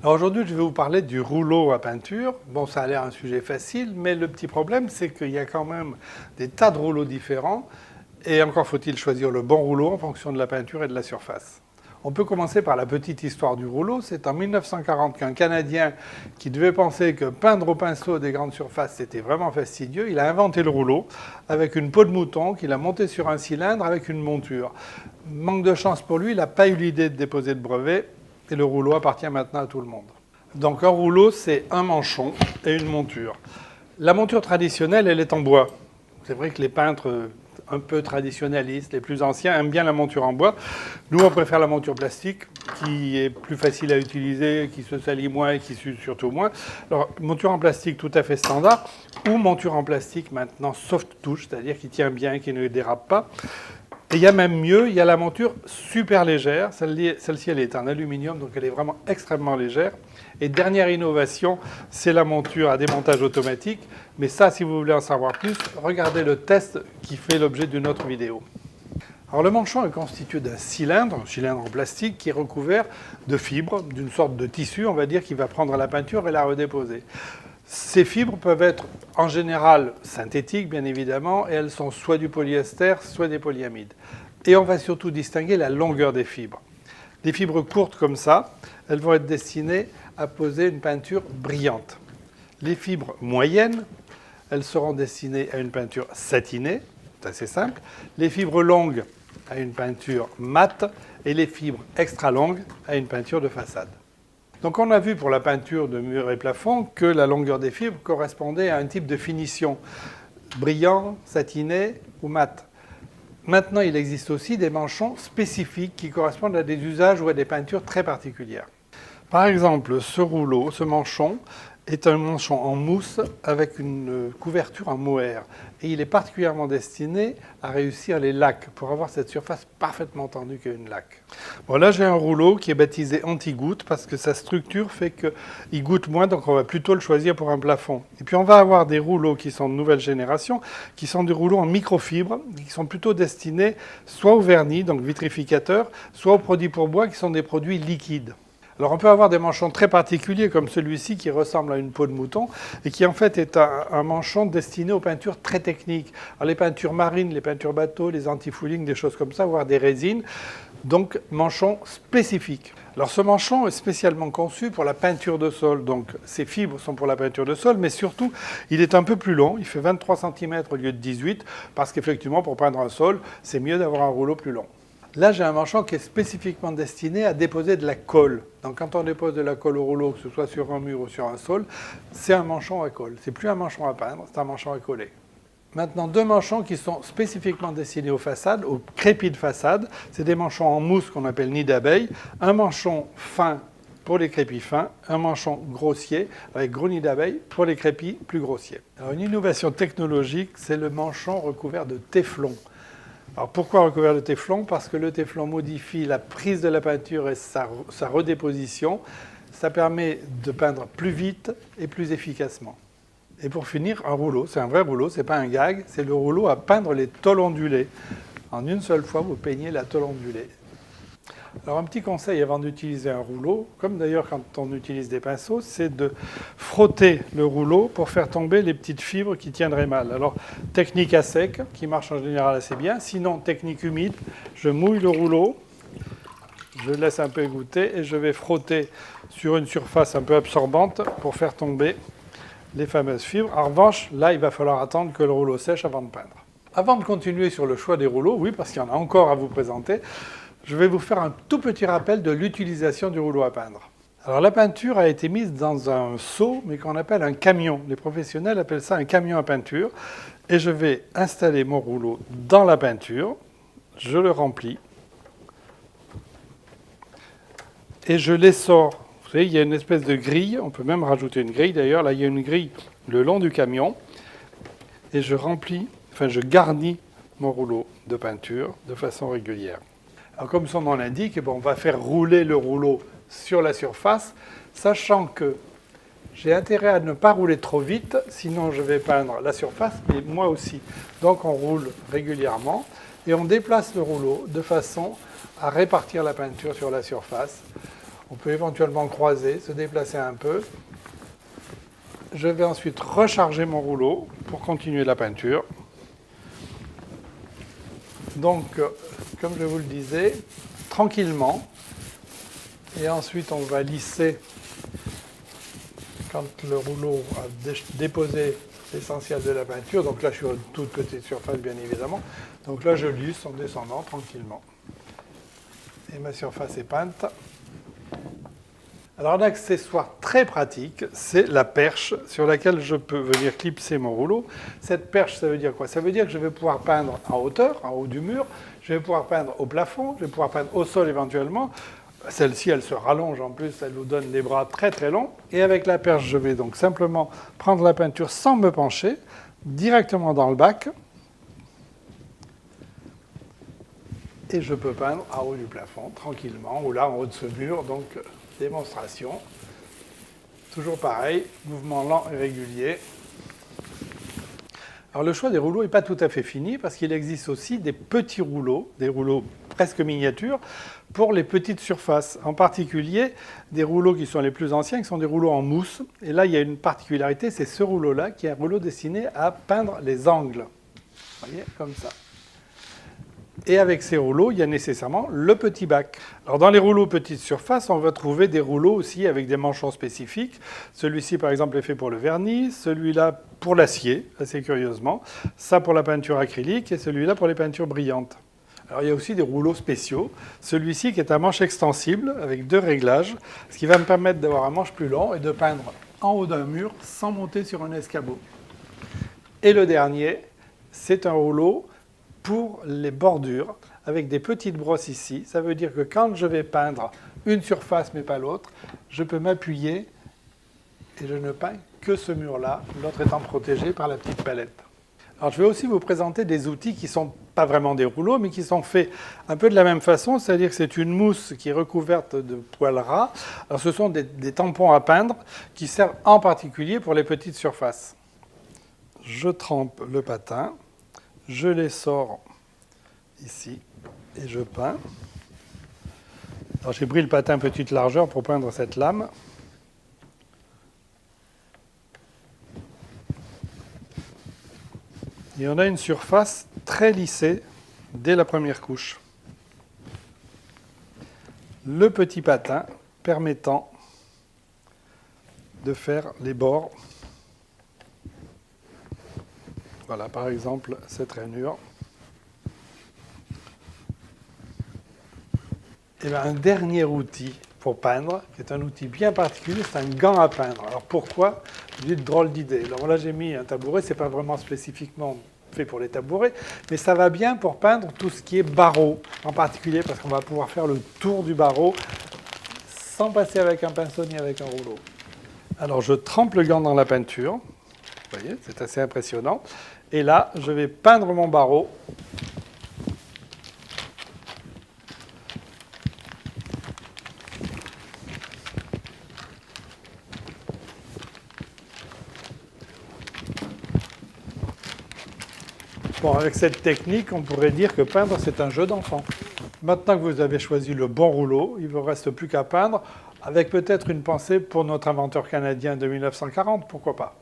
Alors aujourd'hui, je vais vous parler du rouleau à peinture. Bon, ça a l'air un sujet facile, mais le petit problème, c'est qu'il y a quand même des tas de rouleaux différents. Et encore faut-il choisir le bon rouleau en fonction de la peinture et de la surface. On peut commencer par la petite histoire du rouleau. C'est en 1940 qu'un Canadien qui devait penser que peindre au pinceau des grandes surfaces, c'était vraiment fastidieux, il a inventé le rouleau avec une peau de mouton qu'il a monté sur un cylindre avec une monture. Manque de chance pour lui, il n'a pas eu l'idée de déposer de brevet et le rouleau appartient maintenant à tout le monde. Donc un rouleau, c'est un manchon et une monture. La monture traditionnelle, elle est en bois. C'est vrai que les peintres un peu traditionnalistes, les plus anciens, aiment bien la monture en bois. Nous, on préfère la monture plastique, qui est plus facile à utiliser, qui se salit moins et qui s'use surtout moins. Alors, monture en plastique tout à fait standard, ou monture en plastique maintenant soft touch, c'est-à-dire qui tient bien, qui ne dérape pas. Et il y a même mieux, il y a la monture super légère. Celle-ci, elle est en aluminium, donc elle est vraiment extrêmement légère. Et dernière innovation, c'est la monture à démontage automatique. Mais ça, si vous voulez en savoir plus, regardez le test qui fait l'objet d'une autre vidéo. Alors le manchon est constitué d'un cylindre, un cylindre en plastique qui est recouvert de fibres, d'une sorte de tissu, on va dire, qui va prendre la peinture et la redéposer. Ces fibres peuvent être en général synthétiques, bien évidemment, et elles sont soit du polyester, soit des polyamides. Et on va surtout distinguer la longueur des fibres. Les fibres courtes comme ça, elles vont être destinées à poser une peinture brillante. Les fibres moyennes, elles seront destinées à une peinture satinée, c'est assez simple. Les fibres longues, à une peinture mate, et les fibres extra longues, à une peinture de façade. Donc on a vu pour la peinture de murs et plafonds que la longueur des fibres correspondait à un type de finition, brillant, satiné ou mat. Maintenant, il existe aussi des manchons spécifiques qui correspondent à des usages ou à des peintures très particulières. Par exemple, ce rouleau, ce manchon, est un manchon en mousse avec une couverture en mohair. Et il est particulièrement destiné à réussir les lacs, pour avoir cette surface parfaitement tendue qu'est une laque. Bon, là, j'ai un rouleau qui est baptisé anti-goutte parce que sa structure fait qu'il goutte moins, donc on va plutôt le choisir pour un plafond. Et puis on va avoir des rouleaux qui sont de nouvelle génération, qui sont des rouleaux en microfibre, qui sont plutôt destinés soit au vernis, donc vitrificateur, soit aux produits pour bois, qui sont des produits liquides. Alors on peut avoir des manchons très particuliers comme celui-ci qui ressemble à une peau de mouton et qui en fait est un manchon destiné aux peintures très techniques. Alors les peintures marines, les peintures bateaux, les anti-fouling, des choses comme ça, voire des résines. Donc manchon spécifique. Alors ce manchon est spécialement conçu pour la peinture de sol. Donc ces fibres sont pour la peinture de sol, mais surtout il est un peu plus long. Il fait 23 cm au lieu de 18 parce qu'effectivement pour peindre un sol, c'est mieux d'avoir un rouleau plus long. Là, j'ai un manchon qui est spécifiquement destiné à déposer de la colle. Donc, quand on dépose de la colle au rouleau, que ce soit sur un mur ou sur un sol, c'est un manchon à colle. C'est plus un manchon à peindre, c'est un manchon à coller. Maintenant, deux manchons qui sont spécifiquement destinés aux façades, aux crépis de façade. C'est des manchons en mousse qu'on appelle nid d'abeille. Un manchon fin pour les crépis fins, un manchon grossier avec gros nid d'abeille pour les crépis plus grossiers. Alors, une innovation technologique, c'est le manchon recouvert de téflon. Alors pourquoi recouvert de téflon? Parce que le téflon modifie la prise de la peinture et sa redéposition. Ça permet de peindre plus vite et plus efficacement. Et pour finir, un rouleau, c'est un vrai rouleau, c'est pas un gag, c'est le rouleau à peindre les tôles ondulées. En une seule fois, vous peignez la tôle ondulée. Alors un petit conseil avant d'utiliser un rouleau, comme d'ailleurs quand on utilise des pinceaux, c'est de frotter le rouleau pour faire tomber les petites fibres qui tiendraient mal. Alors technique à sec, qui marche en général assez bien. Sinon, technique humide, je mouille le rouleau, je le laisse un peu égoutter et je vais frotter sur une surface un peu absorbante pour faire tomber les fameuses fibres. En revanche, là, il va falloir attendre que le rouleau sèche avant de peindre. Avant de continuer sur le choix des rouleaux, oui, parce qu'il y en a encore à vous présenter, je vais vous faire un tout petit rappel de l'utilisation du rouleau à peindre. Alors la peinture a été mise dans un seau, mais qu'on appelle un camion. Les professionnels appellent ça un camion à peinture. Et je vais installer mon rouleau dans la peinture. Je le remplis. Et je l'essore. Vous savez, il y a une espèce de grille. On peut même rajouter une grille d'ailleurs. Là, il y a une grille le long du camion. Et je garnis mon rouleau de peinture de façon régulière. Alors, comme son nom l'indique, on va faire rouler le rouleau sur la surface, sachant que j'ai intérêt à ne pas rouler trop vite, sinon je vais peindre la surface, mais moi aussi. Donc on roule régulièrement et on déplace le rouleau de façon à répartir la peinture sur la surface. On peut éventuellement croiser, se déplacer un peu. Je vais ensuite recharger mon rouleau pour continuer la peinture. Donc, comme je vous le disais, tranquillement. Et ensuite, on va lisser quand le rouleau a déposé l'essentiel de la peinture. Donc là, je suis à toute petite surface, bien évidemment. Donc là, je lisse en descendant tranquillement. Et ma surface est peinte. Alors, un accessoire très pratique, c'est la perche sur laquelle je peux venir clipser mon rouleau. Cette perche, ça veut dire quoi? Ça veut dire que je vais pouvoir peindre en hauteur, en haut du mur. Je vais pouvoir peindre au plafond. Je vais pouvoir peindre au sol éventuellement. Celle-ci, elle se rallonge en plus, elle nous donne des bras très très longs. Et avec la perche, je vais donc simplement prendre la peinture sans me pencher, directement dans le bac. Et je peux peindre en haut du plafond, tranquillement, ou là en haut de ce mur. Donc, démonstration. Toujours pareil, mouvement lent et régulier. Alors le choix des rouleaux n'est pas tout à fait fini parce qu'il existe aussi des petits rouleaux, des rouleaux presque miniatures, pour les petites surfaces. En particulier, des rouleaux qui sont les plus anciens, qui sont des rouleaux en mousse. Et là, il y a une particularité, c'est ce rouleau-là, qui est un rouleau destiné à peindre les angles. Vous voyez, comme ça. Et avec ces rouleaux, il y a nécessairement le petit bac. Alors dans les rouleaux petite surface, on va trouver des rouleaux aussi avec des manchons spécifiques. Celui-ci, par exemple, est fait pour le vernis, celui-là pour l'acier, assez curieusement, ça pour la peinture acrylique et celui-là pour les peintures brillantes. Alors il y a aussi des rouleaux spéciaux. Celui-ci qui est un manche extensible avec 2 réglages, ce qui va me permettre d'avoir un manche plus long et de peindre en haut d'un mur sans monter sur un escabeau. Et le dernier, c'est un rouleau pour les bordures, avec des petites brosses ici. Ça veut dire que quand je vais peindre une surface mais pas l'autre, je peux m'appuyer et je ne peins que ce mur-là, l'autre étant protégé par la petite palette. Alors je vais aussi vous présenter des outils qui ne sont pas vraiment des rouleaux, mais qui sont faits un peu de la même façon, c'est-à-dire que c'est une mousse qui est recouverte de poils ras. Alors ce sont des tampons à peindre qui servent en particulier pour les petites surfaces. Je trempe le patin. Je les sors ici et je peins. Alors j'ai pris le patin petite largeur pour peindre cette lame. Et on a une surface très lissée dès la première couche. Le petit patin permettant de faire les bords. Voilà, par exemple, cette rainure. Et bien, un dernier outil pour peindre, qui est un outil bien particulier, c'est un gant à peindre. Alors pourquoi? J'ai une drôle d'idée. Alors là, j'ai mis un tabouret, ce n'est pas vraiment spécifiquement fait pour les tabourets, mais ça va bien pour peindre tout ce qui est barreau, en particulier parce qu'on va pouvoir faire le tour du barreau sans passer avec un pinceau ni avec un rouleau. Alors je trempe le gant dans la peinture. Vous voyez, c'est assez impressionnant. Et là, je vais peindre mon barreau. Bon, avec cette technique, on pourrait dire que peindre, c'est un jeu d'enfant. Maintenant que vous avez choisi le bon rouleau, il ne vous reste plus qu'à peindre, avec peut-être une pensée pour notre inventeur canadien de 1940, pourquoi pas.